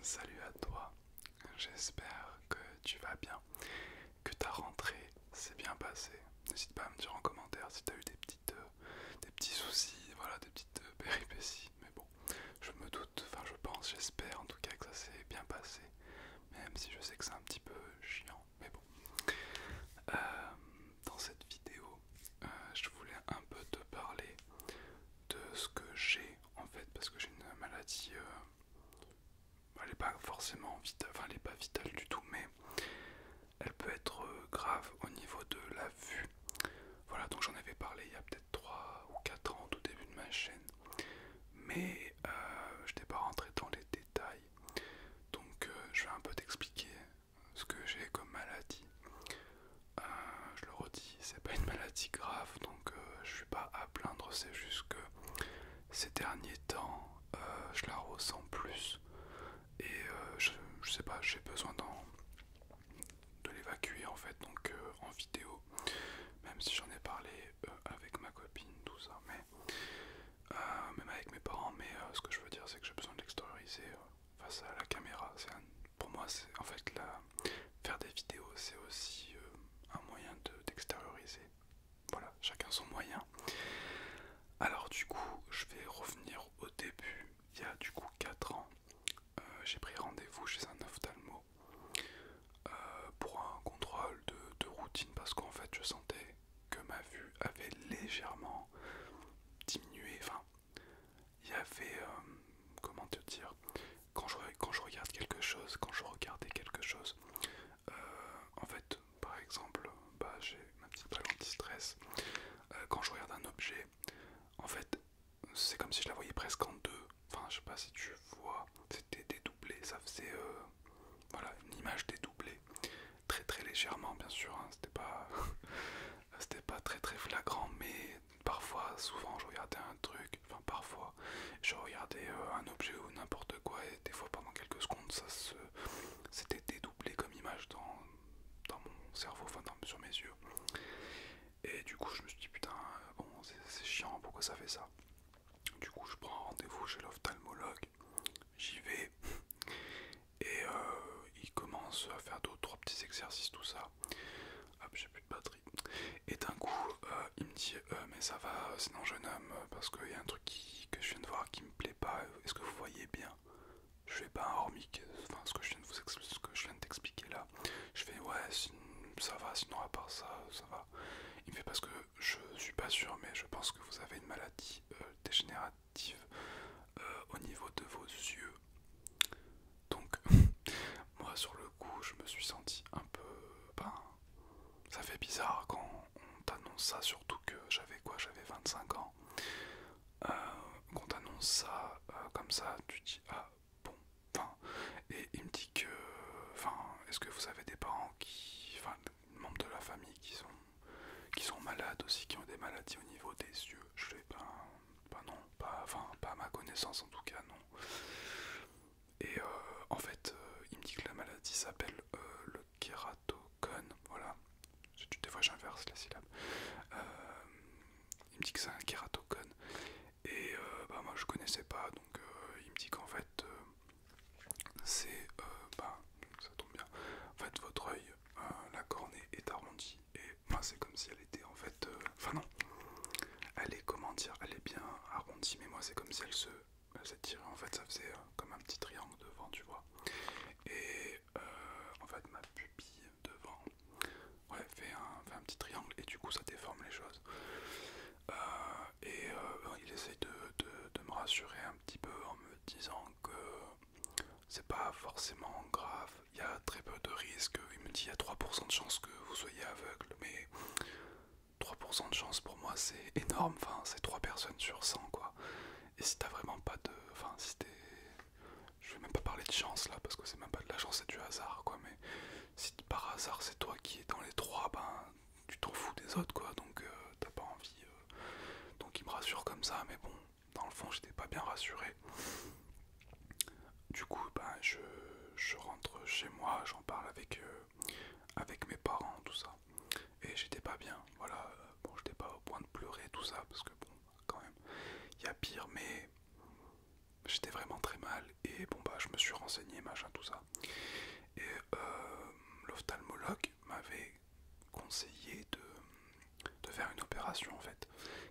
Salut à toi, j'espère que tu vas bien, que ta rentrée s'est bien passée. N'hésite pas à me dire en commentaire si tu as eu des petits soucis, voilà, des petites péripéties. Mais bon, je me doute, enfin je pense, j'espère en tout cas que ça s'est bien passé, même si je sais que c'est un petit peu chiant. Mais bon, Euh, dans cette vidéo, je voulais un peu te parler de ce que j'ai en fait, parce que j'ai une maladie. Elle n'est pas forcément vitale, enfin elle n'est pas vitale du tout, mais elle peut être grave au niveau de la vue. Voilà, donc j'en avais parlé il y a peut-être 3 ou 4 ans au tout début de ma chaîne, mais je n'étais pas rentré dans les détails, donc je vais un peu t'expliquer ce que j'ai comme maladie. Je le redis, c'est pas une maladie grave, donc je suis pas à plaindre, c'est juste que ces derniers temps, je la ressens plus. Et je sais pas, j'ai besoin de l'évacuer en fait, donc en vidéo, même si j'en ai parlé avec ma copine, tout ça, mais même avec mes parents, mais ce que je veux dire c'est que j'ai besoin de l'extérioriser face à la caméra. Pour moi, c'est en fait faire des vidéos, c'est aussi un moyen d'extérioriser. Voilà, chacun son moyen. Alors du coup, je vais revenir au début. Il y a du coup 4 ans, j'ai pris rendez-vous chez un ophtalmo pour un contrôle de routine parce qu'en fait je sentais que ma vue avait légèrement diminué. Enfin, il y avait, comment te dire, quand je regarde quelque chose, quand je regardais quelque chose, en fait, par exemple, bah, j'ai ma petite balle anti-stress. Quand je regarde un objet, en fait, c'est comme si je la voyais presque en deux. Enfin, je sais pas si tu vois, c'était dédoublé, ça faisait voilà, une image dédoublée, très très légèrement bien sûr, hein, c'était pas très très flagrant, mais parfois, souvent je regardais un truc, enfin parfois je regardais un objet ou n'importe quoi et des fois pendant quelques secondes c'était dédoublé comme image dans mon cerveau, enfin sur mes yeux. Et du coup je me suis dit putain, bon c'est chiant, pourquoi ça fait ça? Du coup je prends rendez-vous chez l'ophtalmologue, j'y vais et il commence à faire 2 ou 3 petits exercices, tout ça. Hop, j'ai plus de batterie. Et d'un coup, il me dit mais ça va, sinon jeune homme, parce qu'il y a un truc que je viens de voir qui me plaît pas. Est-ce que vous voyez bien? Je fais pas hormis enfin, ce que je viens de ce que je viens de t'expliquer là. Je fais ouais, ça va, sinon à part ça, ça va. Il me fait parce que je suis pas sûr, mais je pense que vous avez une maladie dégénérative au niveau de vos yeux. Donc moi sur le coup, je me suis senti un peu, ben, ça fait bizarre quand on t'annonce ça, surtout que j'avais quoi, j'avais 25 ans. Qu'on t'annonce ça comme ça, tu te dis ah bon, enfin, et il me dit que, enfin, est-ce que vous avez des parents enfin, des membres de la famille qui sont malades aussi, qui ont des maladies au niveau des yeux? Je fais ben non, enfin, pas à ma connaissance en tout cas, non. Et en fait, il me dit que la maladie s'appelle le kératocone, voilà. Des fois j'inverse les syllabes. Euh, il me dit que c'est un kératocone. Et bah, moi je connaissais pas, donc il me dit qu'en fait c'est, bah, ça tombe bien, en fait votre œil, la cornée est arrondie, et moi c'est comme si elle était en fait, enfin non, elle est, comment dire, elle est bien arrondie, mais moi c'est comme si elle s'étirait, en fait ça faisait comme un petit triangle devant, tu vois. Et en fait ma pupille devant, ouais, fait un petit triangle, et du coup ça déforme les choses. Et il essaye de me rassurer un petit peu en me disant que c'est pas forcément grave, il y a très peu de risques. Il me dit il y a 3% de chance que vous soyez aveugle, mais 3% de chance pour moi c'est énorme, enfin c'est 3 personnes sur 100 quoi. Et si t'as vraiment pas de, enfin si t'es, je vais même pas parler de chance là parce que c'est même pas de la chance, c'est du hasard quoi, mais si par hasard c'est toi qui es dans les 3, ben tu t'en fous des autres quoi, donc t'as pas envie. Donc il me rassure comme ça, mais bon, dans le fond j'étais pas bien rassuré. Du coup, ben, je rentre chez moi, j'en parle avec mes parents, tout ça. Et j'étais pas bien, voilà. Bon, j'étais pas au point de pleurer, tout ça, parce que bon, quand même, il y a pire, mais j'étais vraiment très mal. Et bon, bah, je me suis renseigné machin, tout ça. Et l'ophtalmologue m'avait conseillé de faire une opération en fait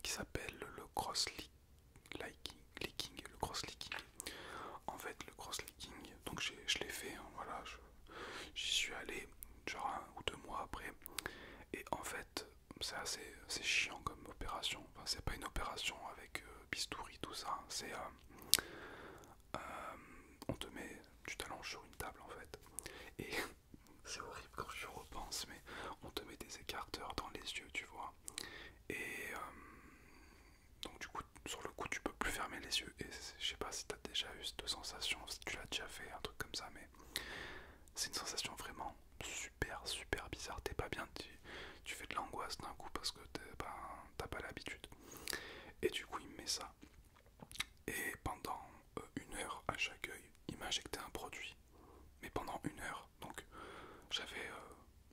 qui s'appelle le cross-linking, le cross-linking. En fait, le cross-linking, donc je l'ai fait, hein, voilà, j'y suis allé genre 1 ou 2 mois après. Et en fait, c'est assez chiant comme opération. Enfin, c'est pas une opération avec bistouri, tout ça. C'est on te met, tu t'allonges sur une table en fait. Et c'est horrible quand je repense, mais on te met des écarteurs dans les yeux, tu vois. Et donc du coup, sur le coup, tu peux plus fermer les yeux. Et je sais pas si t'as déjà eu cette sensation, si tu l'as déjà fait, un truc comme ça, mais c'est une sensation vraiment super bizarre. T'es pas bien, tu fais de l'angoisse d'un coup parce que t'as pas l'habitude. Et du coup, il me met ça. Et pendant 1 heure à chaque œil, il m'injectait un produit. Mais pendant 1 heure, donc j'avais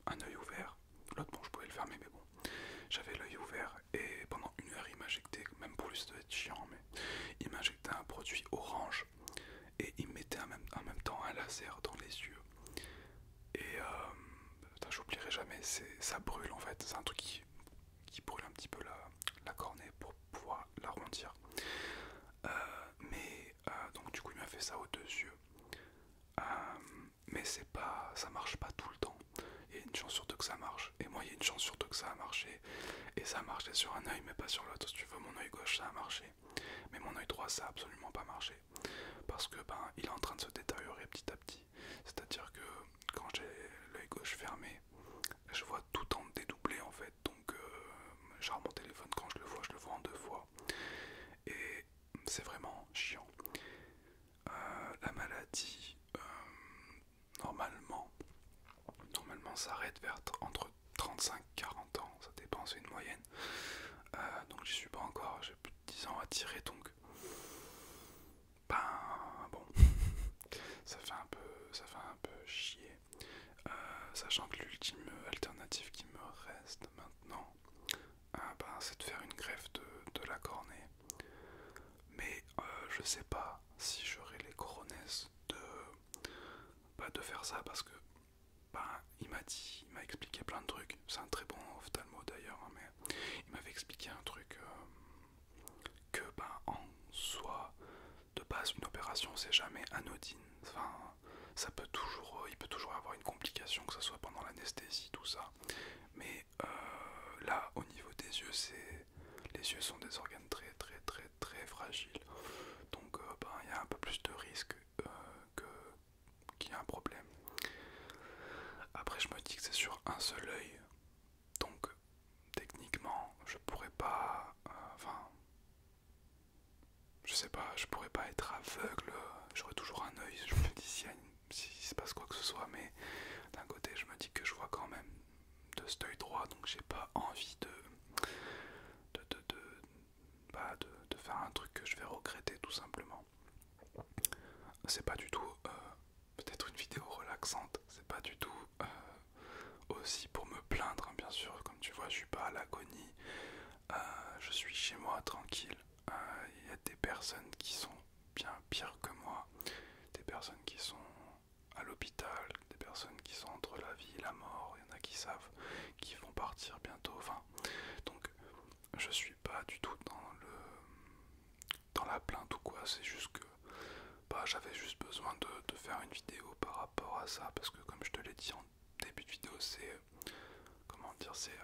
un œil ouvert. L'autre, bon, je pouvais le fermer, mais bon. J'avais l'œil ouvert et pendant 1 heure, il m'injectait, même plus, ça devait être chiant, mais il m'injectait un produit orange et il me mettait en même temps un laser dans les yeux. Et j'oublierai jamais, ça brûle en fait, c'est un truc qui brûle un petit peu la cornée pour pouvoir l'arrondir. Donc du coup il m'a fait ça aux 2 yeux. Mais ça marche pas tout le temps. Il y a une chance sur deux que ça marche. Et moi il y a une chance sur deux que ça a marché. Et ça a marché sur un œil mais pas sur l'autre. Si tu veux, mon œil gauche ça a marché. Mais mon œil droit ça a absolument pas marché. Parce que il est en train de se détériorer petit à petit. C'est-à-dire que quand j'ai l'œil gauche fermé, je vois tout en dédoublé en fait. Donc genre mon téléphone quand je le vois en 2 fois. Et c'est vraiment chiant. La maladie, normalement s'arrête vers entre 35 et 40 ans, ça dépend, c'est une moyenne. Donc j'y suis pas encore, j'ai plus de 10 ans à tirer, donc ben bon, ça fait un peu chier. Sachant que l'ultime alternative qui me reste maintenant, c'est de faire une greffe de la cornée. Mais je sais pas si j'aurai les coronets de faire ça parce que il m'a expliqué plein de trucs. C'est un très bon ophtalmo d'ailleurs, hein, mais il m'avait expliqué un truc que en soi, de base, une opération c'est jamais anodine. Enfin, il peut toujours avoir une complication, que ce soit pendant l'anesthésie, tout ça. Mais là, au niveau des yeux, les yeux sont des organes très fragiles. Donc, il y a un peu plus de risque qu'il y ait un problème. Après, je me dis que c'est sur un seul œil, donc techniquement, je pourrais pas. Je sais pas, je pourrais pas être aveugle. J'aurais toujours un œil. Je me dis s'il se passe quoi que ce soit, mais d'un côté, je me dis que je vois quand même de cet œil droit, donc j'ai pas envie de faire un truc que je vais regretter tout simplement. C'est pas du tout peut-être une vidéo relaxante, c'est pas du tout aussi pour me plaindre, hein, bien sûr, comme tu vois, je suis pas à l'agonie, je suis chez moi tranquille. Il y a des personnes qui sont bien pires que moi, des personnes qui sont à l'hôpital, des personnes qui sont entre la vie et la mort, il y en a qui savent qu'ils vont partir bientôt, enfin, donc je suis pas du tout dans la plainte ou quoi, c'est juste que j'avais juste besoin de faire une vidéo par rapport à ça, parce que comme je te l'ai dit en début de vidéo, c'est comment dire, c'est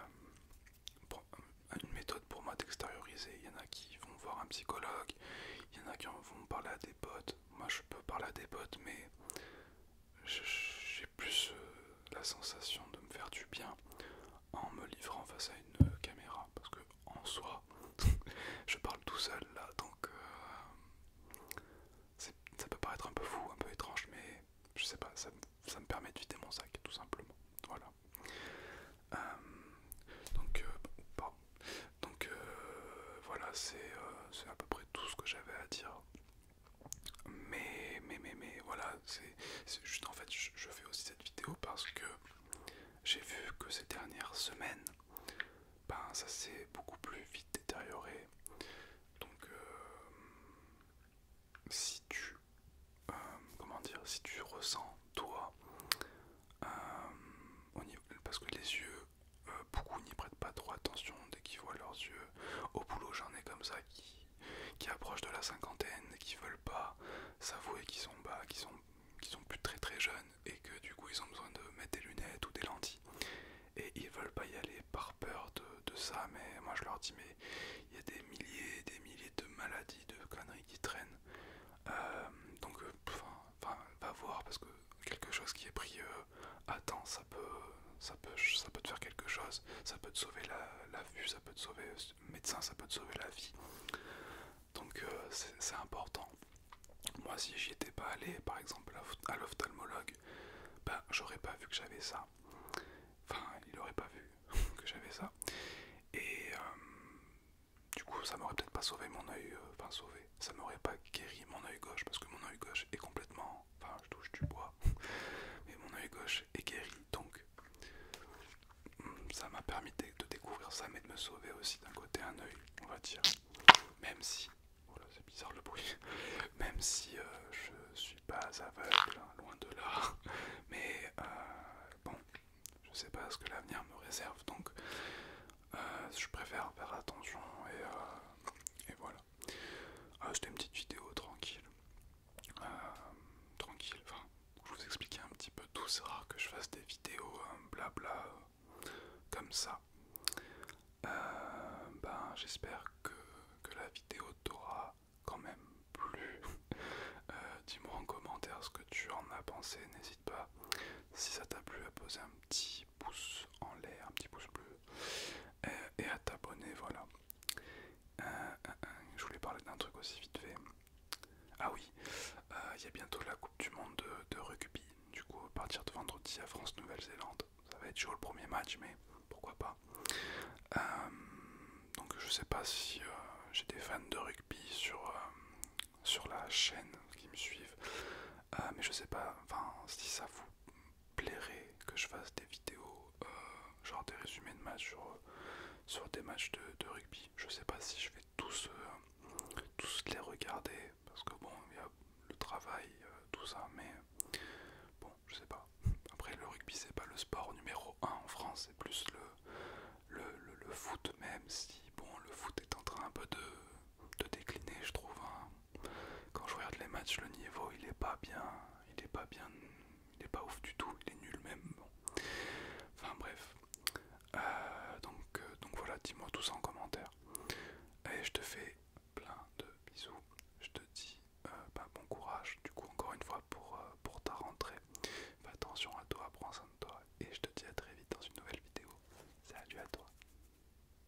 une méthode pour moi d'extérioriser. Il y en a qui vont voir un psychologue, il y en a qui vont parler à des potes. Moi je peux parler à des potes, mais j'ai plus la sensation de me faire du bien en me livrant face à une caméra, parce que en soi je parle tout seul là, donc ça peut paraître un peu fou, un peu étrange, mais je sais pas, ça me permet de vider mon sac tout simplement. Voilà. Euh, donc voilà, c'est à peu près tout ce que j'avais à dire. Mais voilà, c'est juste en fait, je fais aussi cette vidéo parce que j'ai vu que ces dernières semaines, ça s'est beaucoup plus vite détérioré. Donc si tu Au boulot, j'en ai comme ça qui approchent de la cinquantaine et qui veulent pas s'avouer qu'ils sont plus très très jeunes et que du coup ils ont besoin de mettre des lunettes ou des lentilles. Et ils veulent pas y aller par peur de ça, mais moi je leur dis mais il y a des milliers de maladies, de conneries qui traînent. Donc va voir parce que quelque chose qui est pris à temps, ça peut te faire quelque chose, ça peut te sauver la vue, ça peut te sauver, médecin, ça peut te sauver la vie. Donc c'est important. Moi si j'y étais pas allé, par exemple à l'ophtalmologue, ben j'aurais pas vu que j'avais ça. Enfin, il aurait pas vu que j'avais ça. Et du coup, ça m'aurait peut-être pas sauvé mon œil, enfin sauvé, ça m'aurait pas guéri mon œil gauche parce que mon œil gauche est complètement, enfin je touche du bois, mais mon œil gauche est guéri donc ça m'a permis de découvrir ça mais de me sauver aussi d'un côté un œil, on va dire. Même si, oh là c'est bizarre le bruit, même si je suis pas aveugle, hein, loin de là, mais bon, je sais pas ce que l'avenir me réserve donc je préfère faire attention et voilà. C'était une petite vidéo tranquille. Tranquille, enfin, je vous expliquais un petit peu tout, c'est rare que je fasse des vidéos blabla comme ça. Ben, j'espère que la vidéo t'aura quand même plu. Dis-moi en commentaire ce que tu en as pensé, n'hésite pas. Si ça t'a plu, à poser un petit pouce en l'air, un petit pouce bleu, et à t'abonner, voilà. Je voulais parler d'un truc aussi vite fait. Ah oui, il y a bientôt la Coupe du Monde de rugby. Du coup, à partir de vendredi à France-Nouvelle-Zélande. Ça va être chaud le premier match, mais pourquoi pas. Donc je sais pas si j'ai des fans de rugby sur la chaîne qui me suivent. Mais je sais pas, enfin, si ça vous plairait que je fasse des vidéos, genre des résumés de matchs sur des matchs de rugby. Je sais pas si je vais tous les regarder, parce que bon, il y a le travail, tout ça, mais bon, je sais pas. Après, le rugby, c'est pas le sport numéro 1 en France, c'est plus le foot, même si, bon, le foot est en train un peu de décliner, je trouve. Hein. Quand je regarde les matchs, le niveau, il est pas bien, il est pas ouf du tout, il est nul même. Bon. Enfin bref. Donc voilà, dis-moi tout ça en commentaire. Et je te fais